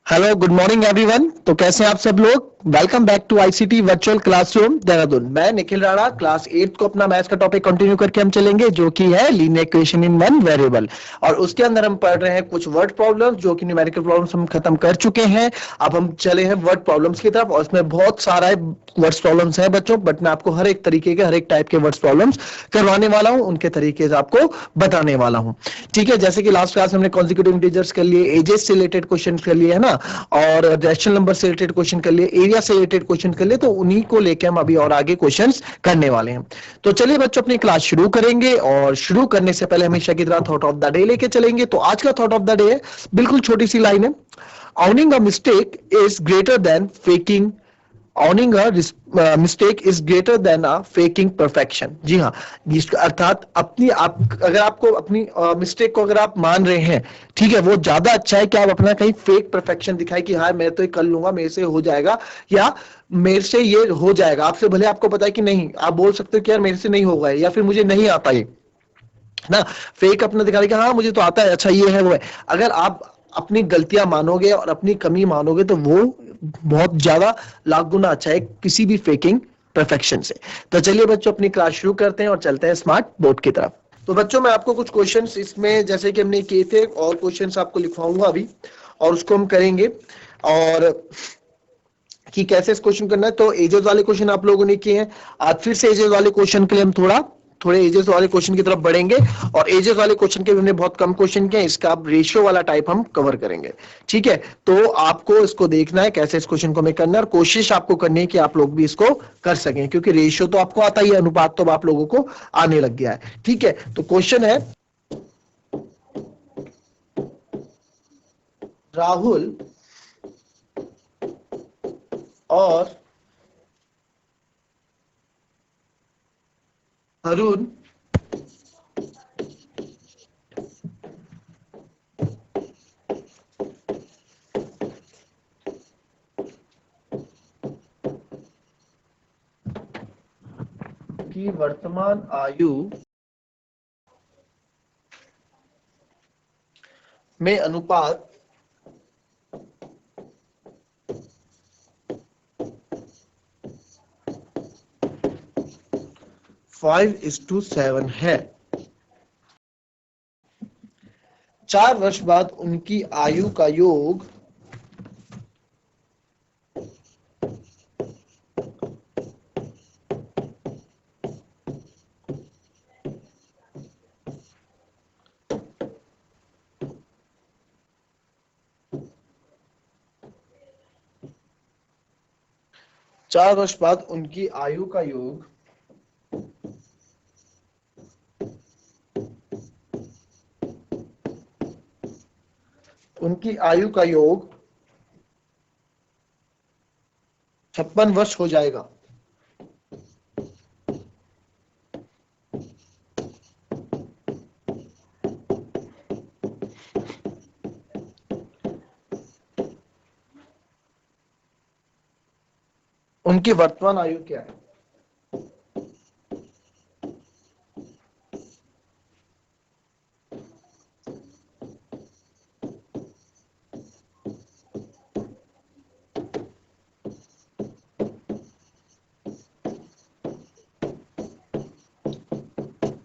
Hello good morning everyone. तो कैसे हैं आप सब लोग। Welcome back to ICT virtual classroom Dehradun. मैं निखिल राणा क्लास 8 को अपना मैथ्स का टॉपिक कंटिन्यू करके हम चलेंगे जो कि है linear equation in one variable. और उसके अंदर हम पढ़ रहे हैं कुछ वर्ड प्रॉब्लम्स जो कि न्यूमेरिकल प्रॉब्लम्स हम खत्म कर चुके हैं। अब हम चले हैं वर्ड प्रॉब्लम्स की तरफ और इसमें बहुत सारा वर्ड्स प्रॉब्लम्स है बच्चों, बट मैं आपको हर एक तरीके के हर एक टाइप के वर्ड्स प्रॉब्लम्स करवाने वाला हूं, उनके तरीके से आपको बताने वाला हूं। ठीक है, जैसे कि लास्ट क्लास हमने कॉन्जिक्यूटिव इंटीजर्स कर लिए, एजेस से रिलेटेड क्वेश्चन कर लिए है ना, और रैशनल नंबर से रिलेटेड क्वेश्चन कर लिए, एरिया से रिलेटेड क्वेश्चन कर लिए, तो उन्हीं को लेके हम अभी और आगे क्वेश्चंस करने वाले हैं। तो चलिए बच्चों अपनी क्लास शुरू करेंगे, और शुरू करने से पहले हमेशा की तरह थॉट ऑफ द डे लेके चलेंगे। तो आज का थॉट ऑफ द डे है, बिल्कुल छोटी सी लाइन है, owning a mistake is greater than faking owning a mistake is greater than a faking perfection। जी हाँ, अर्थात अपनी आप अगर आपको अपनी मिस्टेक को अगर आप मान रहे हैं, ठीक है, वो ज्यादा अच्छा है कि आप अपना कहीं फेक परफेक्शन दिखाए कि हाँ मैं तो ये कर लूंगा, मेरे से हो जाएगा, या मेरे से ये हो जाएगा। आपसे भले आपको पता है कि नहीं, आप बोल सकते हो कि यार मेरे से नहीं होगा या फिर मुझे नहीं आता ये, है ना। फेक अपना दिखा कि हाँ मुझे तो आता है, अच्छा ये है वो है। अगर आप अपनी गलतियां मानोगे और अपनी कमी मानोगे तो वो बहुत ज्यादा लाख गुना अच्छा है किसी भी फेकिंग परफेक्शन से। तो चलिए बच्चों अपनी क्लास शुरू करते हैं और चलते हैं स्मार्ट बोर्ड की तरफ। तो बच्चों मैं आपको कुछ क्वेश्चंस इसमें जैसे कि हमने किए थे और क्वेश्चंस आपको लिखवाऊंगा अभी, और उसको हम करेंगे। और कि कैसे इस क्वेश्चन करना है, तो एजेस वाले क्वेश्चन आप लोगों ने किए हैं। आज फिर से एजेस वाले क्वेश्चन के लिए हम थोड़े एजेस वाले क्वेश्चन की तरफ बढ़ेंगे। और एजेस वाले क्वेश्चन के भी हमने बहुत कम क्वेश्चन किए, इसका अब रेशियो वाला टाइप हम कवर करेंगे। ठीक है, तो आपको इसको देखना है कैसे इस क्वेश्चन को हमें करना है, और कोशिश आपको करनी है कि आप लोग भी इसको कर सकें, क्योंकि रेशियो तो आपको आता ही है, अनुपात तो आप लोगों को आने लग गया है। ठीक है, तो क्वेश्चन है, राहुल और अरुण की वर्तमान आयु में अनुपात 5:7 है। 4 वर्ष बाद उनकी आयु का योग 4 वर्ष बाद उनकी आयु का योग उनकी आयु का योग 56 वर्ष हो जाएगा। उनकी वर्तमान आयु क्या है?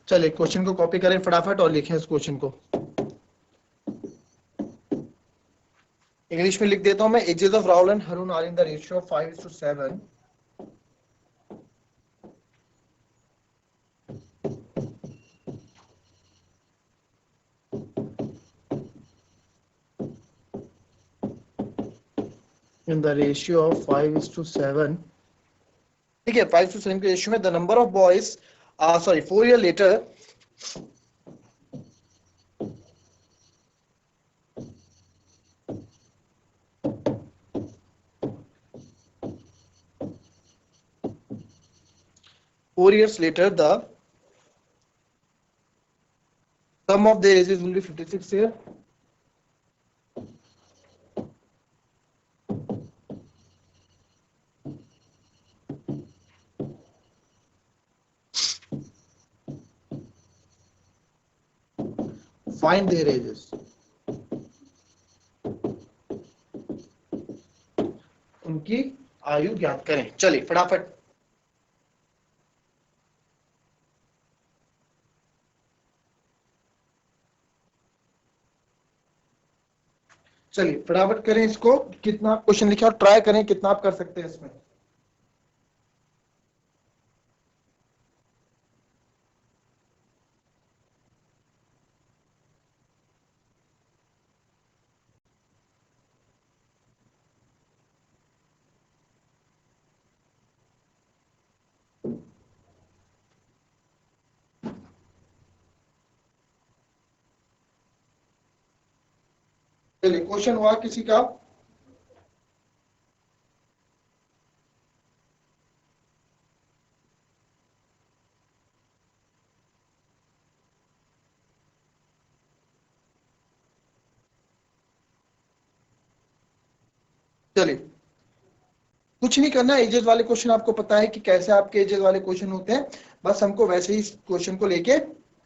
चलिए क्वेश्चन को कॉपी करें फटाफट और लिखें इस क्वेश्चन को। इंग्लिश में लिख देता हूं मैं। Ages of Rahul and Harun are in the ratio of 5:7 in the ratio of 5:7। ठीक है, 5:7 के रेशियो में the number of boys, sorry 4 years later, the sum of their ages will be 56 years। Find their ages। उनकी आयु ज्ञात करें। चलिए फटाफट करें इसको। कितना आप क्वेश्चन लिखे और ट्राई करें कितना आप कर सकते हैं इसमें। चलिए क्वेश्चन हुआ किसी का। चलिए कुछ नहीं करना, एजेस वाले क्वेश्चन आपको पता है कि कैसे आपके एजेस वाले क्वेश्चन होते हैं, बस हमको वैसे ही क्वेश्चन को लेके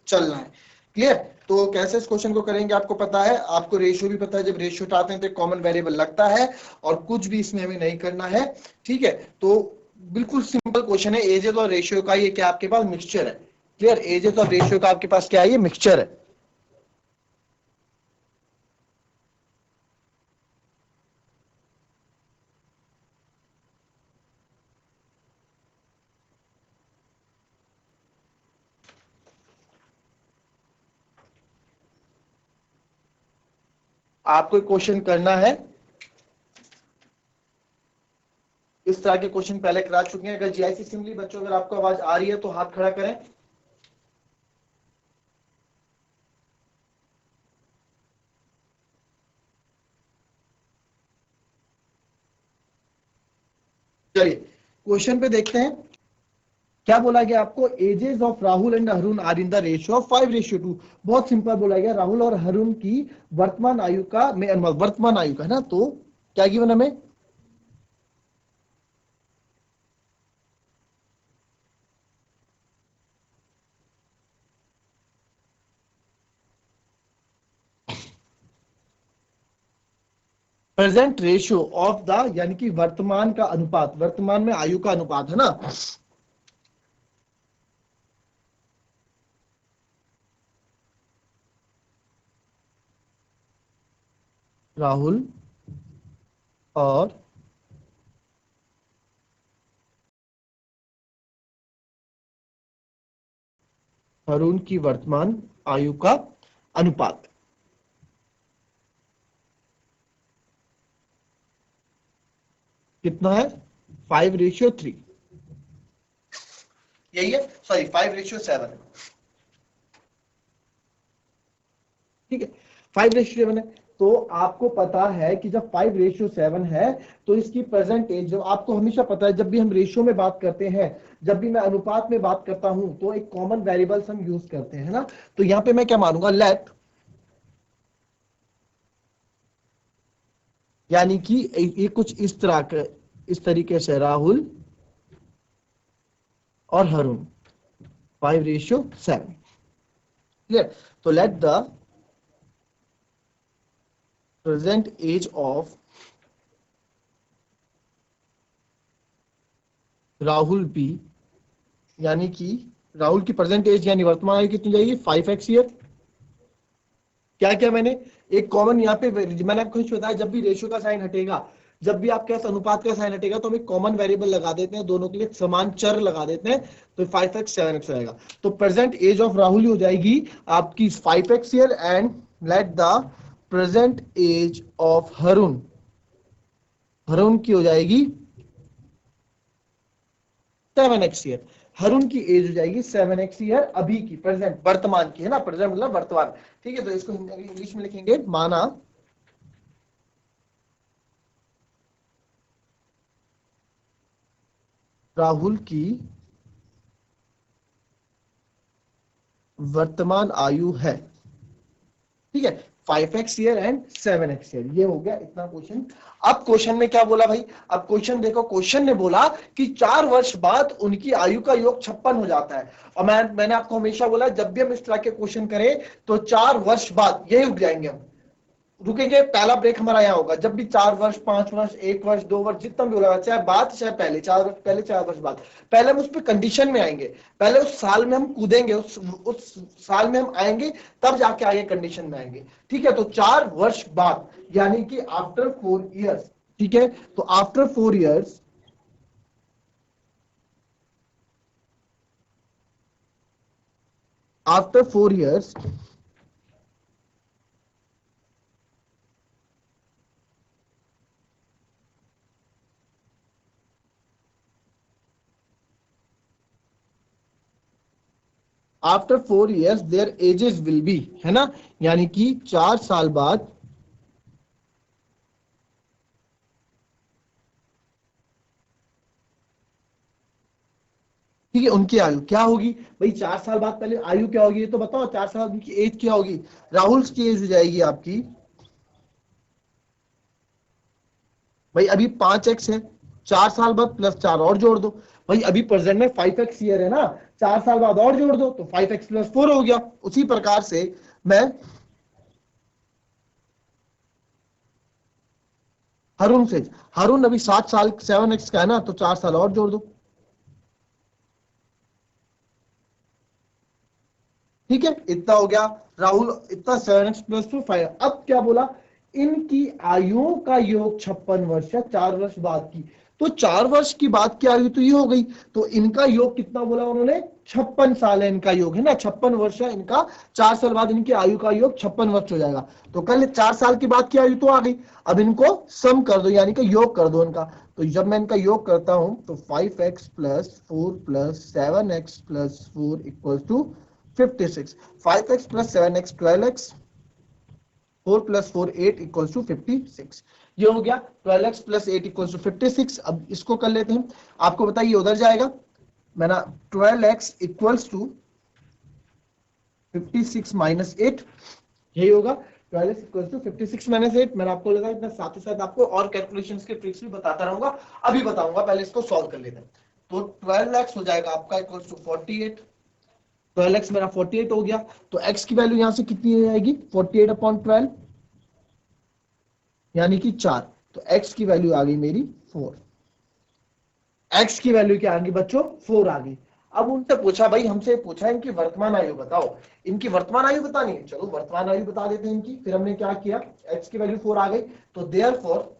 चलना है। क्लियर? तो कैसे इस क्वेश्चन को करेंगे आपको पता है, आपको रेशियो भी पता है। जब रेशियो उठाते हैं तो कॉमन वेरिएबल लगता है और कुछ भी इसमें हमें नहीं करना है। ठीक है, तो बिल्कुल सिंपल क्वेश्चन है। एजेस और रेशियो का ये क्या आपके पास मिक्सचर है। क्लियर? एजेस और रेशियो का आपके पास क्या है, ये मिक्सचर है। आपको क्वेश्चन करना है, इस तरह के क्वेश्चन पहले करा चुके हैं। अगर जीआईसी सिंपली बच्चों अगर आपको आवाज आ रही है तो हाथ खड़ा करें। चलिए क्वेश्चन पे देखते हैं क्या बोला गया आपको। Ages of Rahul and Arun are in the ratio of 5:2। बहुत सिंपल बोला गया, राहुल और अरुण की वर्तमान आयु का में वर्तमान आयु का है ना, तो क्या गिवन हमें, प्रेजेंट रेशियो ऑफ द, यानी कि वर्तमान का अनुपात, वर्तमान में आयु का अनुपात है ना। राहुल और अरुण की वर्तमान आयु का अनुपात कितना है, 5:3। यही है, सॉरी 5:7। ठीक है, 5:7 है। तो आपको पता है कि जब 5:7 है तो इसकी प्रेजेंट एज, जब आपको हमेशा पता है जब भी हम रेशियो में बात करते हैं, जब भी मैं अनुपात में बात करता हूं तो एक कॉमन वेरिएबल्स हम यूज करते हैं ना। तो यहां पे मैं क्या मानूंगा, लेट, यानी कि ये कुछ इस तरह का, इस तरीके से राहुल और हरुण 5:7। क्लियर? तो let the present age of Rahul be, यानी कि राहुल की प्रेजेंट एज यानी वर्तमान आयु कितनी जाएगी, 5x ईयर। क्या क्या मैंने एक कॉमन यहाँ पे, मैंने आपको कुछ बताया, जब भी रेशियो का साइन हटेगा, जब भी आपके पास अनुपात का साइन हटेगा तो हम एक कॉमन वेरिएबल लगा देते हैं, दोनों के लिए समान चर लगा देते हैं, तो 5x 7x आएगा। तो प्रेजेंट एज ऑफ राहुल हो जाएगी आपकी 5x year, and let the present age of Harun, Harun की हो जाएगी 7x ईयर। हरुण की एज हो जाएगी 7x ईयर, अभी की, प्रेजेंट, वर्तमान की है ना, प्रेजेंट मतलब वर्तमान। ठीक है, तो इसको इंग्लिश में लिखेंगे, माना राहुल की वर्तमान आयु है, ठीक है, 5x year and 7x year. ये हो गया इतना क्वेश्चन। अब क्वेश्चन में क्या बोला भाई, अब क्वेश्चन देखो, क्वेश्चन ने बोला कि 4 वर्ष बाद उनकी आयु का योग 56 हो जाता है। और मैंने आपको हमेशा बोला जब भी हम इस तरह के क्वेश्चन करें तो 4 वर्ष बाद यही उठ जाएंगे हम। रुकेंगे, पहला ब्रेक हमारा यहाँ होगा जब भी 4 वर्ष 5 वर्ष 1 वर्ष 2 वर्ष जितना भी होगा, चाहे बाद चाहे पहले, 4 वर्ष पहले 4 वर्ष बाद, पहले हम उस पर कंडीशन में आएंगे, पहले उस साल में हम कूदेंगे, उस साल में हम आएंगे, तब जाके आगे कंडीशन में आएंगे। ठीक है, तो 4 वर्ष बाद यानी कि आफ्टर 4 इयर्स। ठीक है, तो after 4 years, after 4 years after 4 years there edges will be, है ना, यानी कि 4 साल बाद ठीक है उनकी आयु क्या होगी। भाई 4 साल बाद पहले आयु क्या होगी ये तो बताओ, 4 साल बाद उनकी एज क्या होगी। राहुल की एज हो जाएगी आपकी, भाई अभी 5x है, 4 साल बाद +4 और जोड़ दो। भाई अभी प्रेजेंट में 5x ईयर है ना, 4 साल बाद और जोड़ दो तो 5x + 4 हो गया। उसी प्रकार से मैं हरुण से, हरुण अभी 7 साल 7x का है ना, तो 4 साल और जोड़ दो। ठीक है, इतना हो गया। राहुल इतना 7x + 2 5। अब क्या बोला, इनकी आयुओं का योग 56 वर्ष है 4 वर्ष बाद की। तो 4 वर्ष की बाद की आयु तो ये हो गई, तो इनका योग कितना बोला उन्होंने, 56 साल है इनका योग, है ना, 56 वर्ष है इनका। 4 साल बाद इनकी आयु का योग 56 वर्ष हो जाएगा। तो कल 4 साल की बाद की आयु तो आ गई, अब इनको सम कर दो यानी कि योग कर दो इनका। तो जब मैं इनका योग करता हूं तो 5x + 4 + 7x + 4 = 56। 5x + 7x 12x, 4 + 4 8 = 56। ये हो गया 12x + 8 = 56। अब इसको कर लेते हैं, आपको बताइए उधर जाएगा मैंने 12x = 56 - 8, यही होगा 12x = 56 - 8। मैंने आपको लगा मैं साथ ही साथ आपको और कैलकुलेशंस के ट्रिक्स भी बताता रहूंगा, अभी बताऊंगा, पहले इसको सॉल्व कर लेते हैं। तो 12x हो जाएगा आपका = 48, 12x मेरा 48 हो गया। तो x की वैल्यू यहां से कितनी हो जाएगी, 48/12 यानी कि 4। तो x की वैल्यू आ गई मेरी 4। x की वैल्यू क्या आ गई बच्चों, 4 आ गई। अब उनसे पूछा, भाई हमसे पूछा इनकी वर्तमान आयु बताओ, इनकी वर्तमान आयु बतानी है, चलो वर्तमान आयु बता देते हैं इनकी। फिर हमने क्या किया, x की वैल्यू 4 आ गई, तो therefore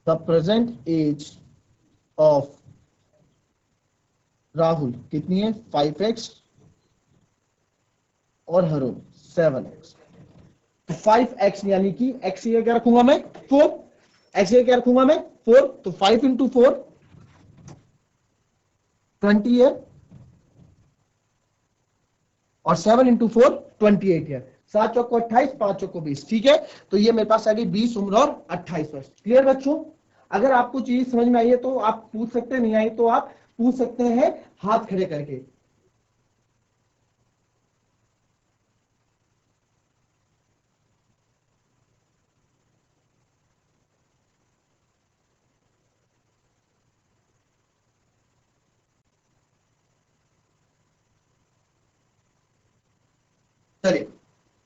the present age of Rahul कितनी है, 5x, और हरुण 7x। तो 5x यानी कि x ये क्या रखूंगा मैं, 4, x ये क्या रखूंगा मैं, 4। तो 5 × 4 20 है, और 7 × 4 28 है। 7 चौको 28, 5 चौको 20। ठीक है, तो ये मेरे पास आ गई 20 उम्र और 28 वर्ष। क्लियर बच्चों, अगर आपको चीज समझ में आई है तो आप पूछ सकते हैं, नहीं आई तो आप पूछ सकते हैं हाथ खड़े करके। चलिए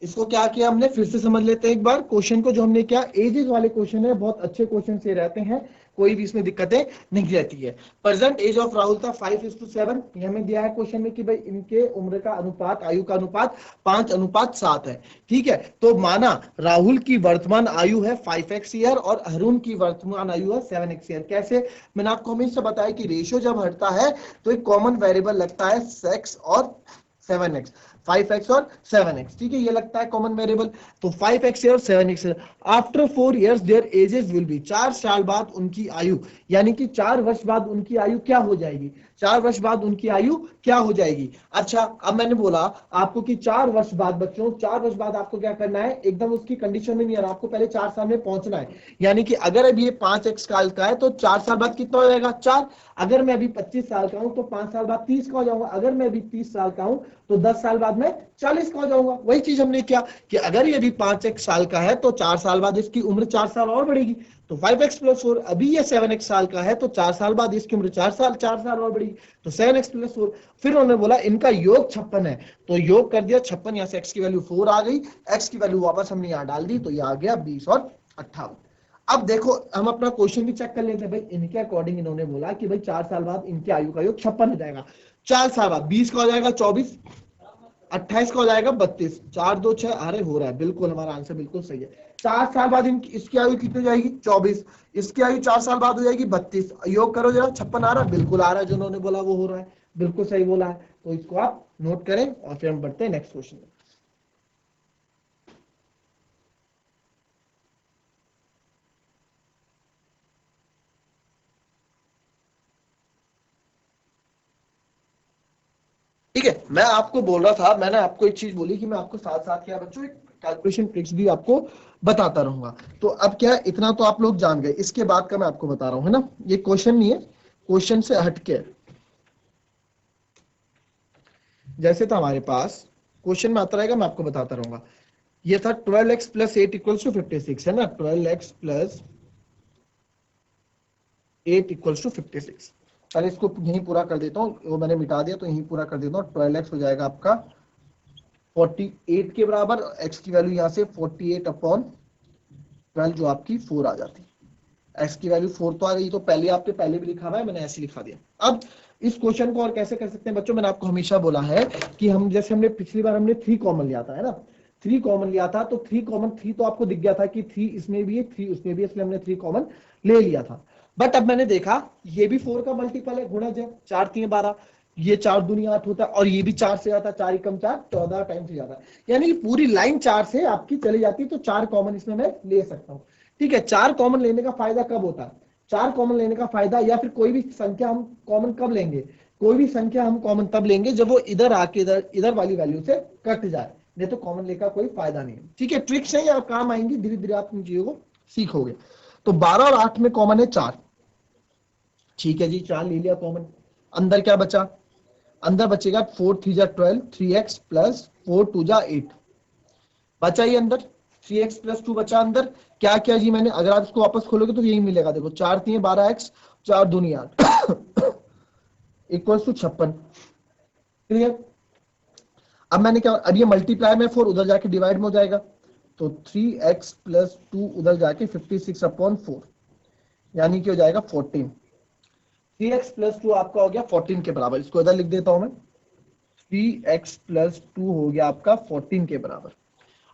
इसको क्या किया हमने, फिर से समझ लेते हैं एक बार क्वेश्चन को। जो हमने किया, एजेस वाले क्वेश्चन है, बहुत अच्छे क्वेश्चन से रहते हैं, कोई भी इसमें दिक्कतें नहीं रहती है। प्रेजेंट एज ऑफ राहुल था 5:7। ये हमें दिया है क्वेश्चन में कि भाई इनके उम्र का अनुपात, आयु का अनुपात 5:7 है। ठीक है, तो माना राहुल की वर्तमान आयु है 5x ईयर और अरुण की वर्तमान आयु है 7x ईयर। कैसे, मैंने आपको हमेशा बताया कि रेशियो जब हटता है तो एक कॉमन वेरिएबल लगता है 6 और 7x, 5x और 7x। ठीक है, ये लगता है कॉमन वेरिएबल। तो 5x और 7x after 4 years there edges will be, 4 साल बाद उनकी आयु, यानी कि 4 वर्ष बाद उनकी आयु क्या हो जाएगी, 4 वर्ष बाद उनकी आयु क्या हो जाएगी। अच्छा, अब मैंने बोला आपको कि 4 वर्ष बाद बच्चों, 4 वर्ष बाद आपको क्या करना है, एकदम उसकी कंडीशन में नहीं आना, आपको पहले 4 साल में पहुंचना है। यानी कि अगर अभी ये 5x साल का है तो 4 साल बाद कितना हो जाएगा, 4। अगर मैं अभी 25 साल का हूं तो 5 साल बाद 30 का हो जाऊंगा। अगर मैं अभी 30 साल का हूं तो 10 साल बाद मैं 40 का हो जाऊंगा। वही चीज हमने किया कि अगर ये भी 5x साल का है तो 4 साल बाद इसकी उम्र 4 साल और बढ़ेगी, तो 5x + 4। अभी ये 7x साल का है तो 4 साल बाद इसकी उम्र 4 साल और बढ़ेगी, तो 7x + 4। फिर उन्होंने बोला इनका योग 56 है, तो योग कर दिया 56, यहाँ से x की वैल्यू 4 आ गई, x की वैल्यू वापस हमने यहाँ डाल दी, तो ये आ गया 20 और 58। अब देखो हम अपना क्वेश्चन भी चेक कर लेते हैं भाई, इनके अकॉर्डिंग इन्होंने बोला कि भाई 4 साल बाद इनकी आयु का योग 56 हो जाएगा। 4 साल बाद 20 का हो जाएगा 24, 28 का हो जाएगा 32, 4 2 6, अरे हो रहा है, बिल्कुल हमारा आंसर बिल्कुल सही है। 4 साल बाद इसकी आयु कितनी जाएगी 24, इसकी आयु 4 साल बाद हो जाएगी 32, योग करो जरा, 56 आ रहा है, बिल्कुल आ रहा है, जो उन्होंने बोला वो हो रहा है, बिल्कुल सही बोला है। तो इसको आप नोट करें और फिर हम बढ़ते हैं नेक्स्ट क्वेश्चन में। ठीक है, मैं आपको बोल रहा था, मैंने आपको एक चीज बोली कि मैं आपको साथ साथ क्या बच्चों एक कैलकुलेशन ट्रिक्स भी आपको बताता रहूंगा। तो अब क्या है, इतना तो आप लोग जान गए, इसके बाद का मैं आपको बता रहा हूं, है ना, ये क्वेश्चन नहीं है, क्वेश्चन से हटके। जैसे था हमारे पास क्वेश्चन में आता रहेगा, मैं आपको बताता रहूंगा। ये था 12x + 8 = 56, है ना, 12x + 8 = 56। पहले इसको यहीं पूरा कर देता हूँ, वो मैंने मिटा दिया तो यहीं पूरा कर देता हूँ। 12x हो जाएगा आपका 48 के बराबर, x की वैल्यू यहाँ से 48/12 जो आपकी 4 आ जाती है। x की वैल्यू 4 तो आ गई, तो पहले आपने पहले भी लिखा हुआ है, मैंने ऐसे लिखा दिया। अब इस क्वेश्चन को और कैसे कर सकते हैं बच्चों, मैंने आपको हमेशा बोला है कि हम जैसे हमने पिछली बार हमने 3 कॉमन लिया था, है ना, 3 कॉमन लिया था, तो 3 कॉमन 3 तो आपको दिख गया था कि 3 इसमें भी है 3 उसमें भी है, इसलिए हमने 3 कॉमन ले लिया था। बट अब मैंने देखा ये भी 4 का मल्टीपल है, गुणज है, 4 3 12, ये 4 दूनी 8 होता है, और ये भी 4 से आता है, 4 × 4 14 टाइम्स जाता है, यानी पूरी लाइन 4 से आपकी चली जाती है, तो 4 कॉमन इसमें मैं ले सकता हूँ। ठीक है, 4 कॉमन लेने का फायदा कब होता है, 4 कॉमन लेने का फायदा, या फिर कोई भी संख्या हम कॉमन कब लेंगे, कोई भी संख्या हम कॉमन तब लेंगे जब वो इधर आके इधर वाली वैल्यू से कट जाए, नहीं तो कॉमन लेने का कोई फायदा नहीं है। ठीक है, ट्रिक्स है या काम आएंगी, धीरे धीरे आप इन चीजों को सीखोगे। तो 12 और 8 में कॉमन है 4, ठीक है जी, 4 ले लिया कॉमन। अंदर क्या बचा, अंदर बचेगा 4 3 = 12, 3x + 4 2 = 8 बचा ही अंदर, 3x + 2 बचा अंदर। क्या किया जी मैंने, अगर आप इसको वापस खोलोगे तो यही मिलेगा, देखो 4 3 12x, 4 दूनी 8 = 56। क्लियर। अब मैंने क्या, अब ये मल्टीप्लाई में 4 उधर जाके डिवाइड में हो जाएगा, तो 3x + 2 उधर जाके 56/4, यानी कि हो जाएगा 14। 3x + 2 आपका हो गया 14 के बराबर, इसको इधर लिख देता हूं मैं, 3x + 2 हो गया आपका 14 के बराबर।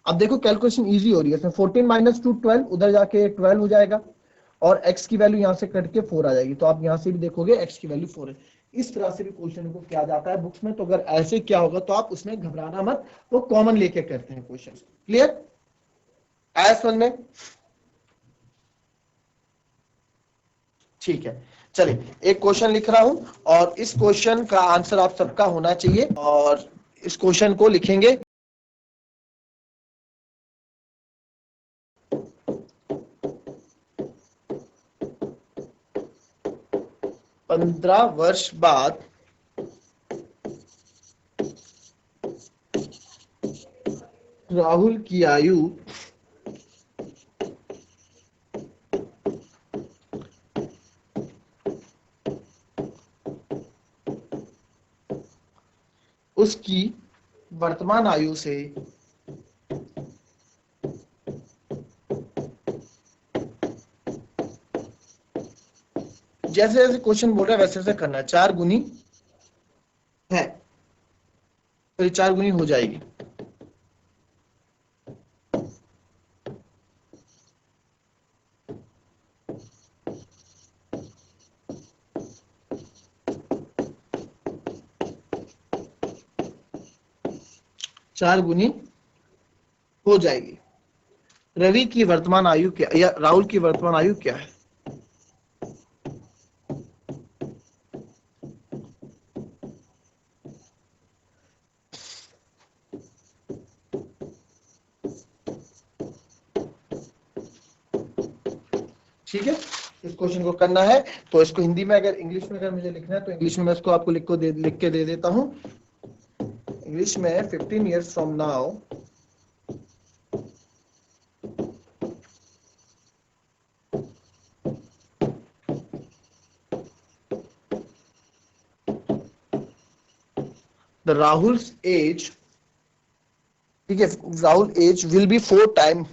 अब देखो कैलकुलेशन इजी हो रही है, इसमें 14 - 2 12, उधर जाके 12 हो जाएगा, और x की वैल्यू यहां से कट के 4 आ जाएगी, तो आप यहां से भी देखोगे x की वैल्यू 4 है। इस तरह से भी क्वेश्चन को किया जाता है बुक्स में, तो अगर ऐसे क्या होगा तो आप उसमें घबराना मत, वो कॉमन लेके करते हैं क्वेश्चन। क्लियर, आया समझ में। ठीक है, चलिए एक क्वेश्चन लिख रहा हूं, और इस क्वेश्चन का आंसर आप सबका होना चाहिए, और इस क्वेश्चन को लिखेंगे। 15 वर्ष बाद राहुल की आयु उसकी वर्तमान आयु से जैसे जैसे क्वेश्चन बोल रहा है वैसे वैसे करना है। 4 गुनी है तो ये 4 गुनी हो जाएगी, चार गुनी हो जाएगी। रवि की वर्तमान आयु क्या, या राहुल की वर्तमान आयु क्या है। ठीक है, इस क्वेश्चन को करना है, तो इसको हिंदी में, अगर इंग्लिश में अगर मुझे लिखना है तो इंग्लिश में मैं इसको आपको लिख के दे देता हूं। इंग्लिश में 15 years from now the Rahul's age, ठीक है, Rahul age will be 4 times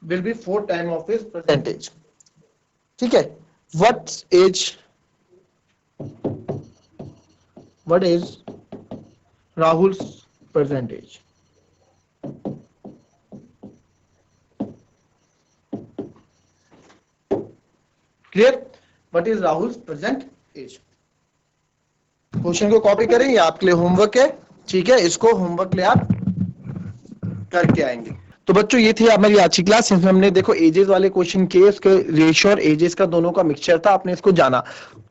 will be 4 times of his present age. ठीक है, what is Rahul's present age? Clear? What is Rahul's present age? Question को copy करें, ये आपके लिए homework है, ठीक है, इसको होमवर्क ले आप करके आएंगे। तो बच्चों ये थी हमारी आज की क्लास, इसमें हमने देखो एजेस वाले क्वेश्चन के उसके रेशियो और एजेस का दोनों का मिक्सचर था, आपने इसको जाना।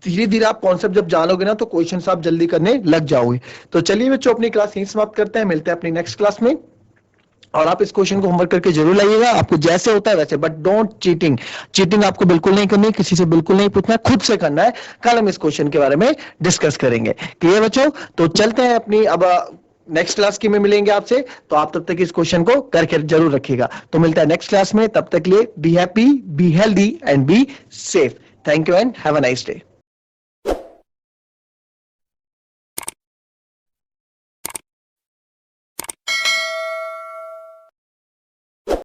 धीरे धीरे आप कॉन्सेप्ट जब जानोगे ना तो क्वेश्चन आप जल्दी करने लग जाओगे। तो चलिए बच्चों अपनी क्लास यहीं समाप्त करते हैं, मिलते हैं अपनी नेक्स्ट क्लास में। और आप इस क्वेश्चन को होमवर्क करके जरूर लाइएगा, आपको जैसे होता है वैसे, बट डोंट चीटिंग। चीटिंग आपको बिल्कुल नहीं करनी, किसी से बिल्कुल नहीं पूछना, खुद से करना है। कल हम इस क्वेश्चन के बारे में डिस्कस करेंगे। क्लियर बच्चों? तो चलते हैं अपनी अब नेक्स्ट क्लास की में मिलेंगे आपसे, तो आप तब तक इस क्वेश्चन को करके जरूर रखिएगा। तो मिलता है नेक्स्ट क्लास में, तब तक लिए be happy, be healthy and be safe. Thank you and have a nice day.